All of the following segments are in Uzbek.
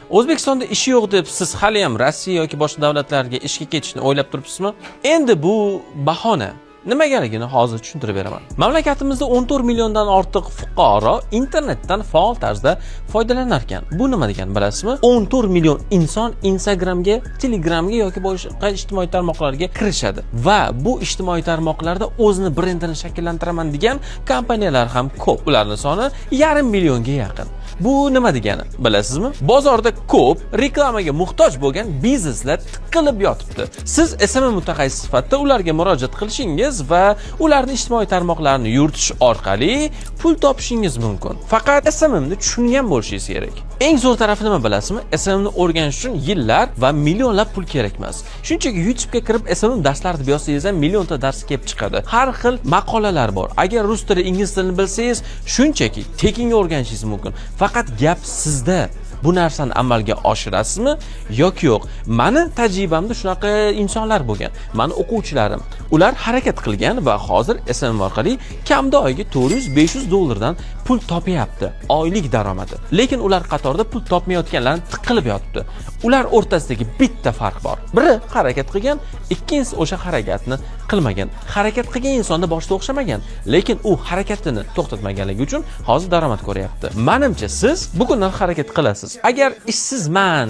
O'zbekistonda ishi yo'q deb siz hali ham Rossiya yoki boshqa davlatlarga ishga ketishni o'ylab turibsizmi? Endi bu bahona. Nimagaligini hozir tushuntirib beraman. Mamlakatimizda 14 milliondan ortiq fuqaro internetdan faol tarzda foydalanar ekan. Bu nima degani bilasizmi? 14 million inson Instagramga, Telegramga yoki boshqa ijtimoiy tarmoqlarga kirishadi va bu ijtimoiy tarmoqlarda o'zini brendini shakllantiraman degan kompaniyalar ham ko'p. Ularning soni 1,5 millionga yaqin. Bu nima degani bilasizmi? Bozorda ko'p reklamaga muhtoj bo'lgan bizneslar tiqilib yotibdi. Siz SMM mutaxassis sifatida ularga murojaat qilishingiz va ularning ijtimoiy tarmoqlarini yuritish orqali pul topishingiz mumkin. Faqat SMMni tushungan bo'lishingiz kerak. Eng zo'r tarafi nima bilasizmi? SMMni o'rganish uchun yillar va millionlab pul kerak emas. Shunchaki YouTube'ga kirib SMM darslari deb yozsangiz ham millionta dars kelib chiqadi. Har xil maqolalar bor. Agar rus tili, ingliz tilini bilsangiz, shunchaki tekinga o'rganishingiz mumkin. Faqat gap sizda. Bu narsani amalga oshirasizmi yoki yo'q? Meni tajribamda shunaqa insonlar bo'lgan. Meni o'quvchilarim, ular harakat qilgan va hozir SMM orqali kamda oyiga 400-500 dollardan pul topyapti. Oylik daromadi. Lekin ular qatorida pul topmayotganlarni tiqilib yotibdi. Ular o'rtasidagi bitta farq bor. Biri harakat qilgan, ikkinchisi o'sha harakatni qilmagan. Harakat qilgan insonda boshida o'xshamagan, lekin u harakatini to'xtatmaganligi uchun hozir daromad ko'ryapti. Menimcha siz bugundan harakat qilasiz. Agar ishsizman,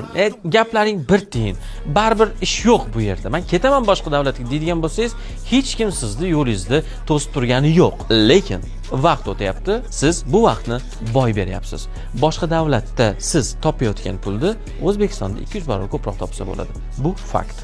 gaplaring bir tiyin, baribir ish yo'q bu yerda. Men ketaman boshqa davlatga deydigan bo'lsangiz, hech kim sizni yo'lingizni to'sib turgani yo'q. Lekin vaqt o'tyapti, siz bu vaqtni boy beryapsiz. Boshqa davlatda siz topayotgan pulni O'zbekistonda 200 barobar ko'proq topsa bo'ladi. Bu fakt.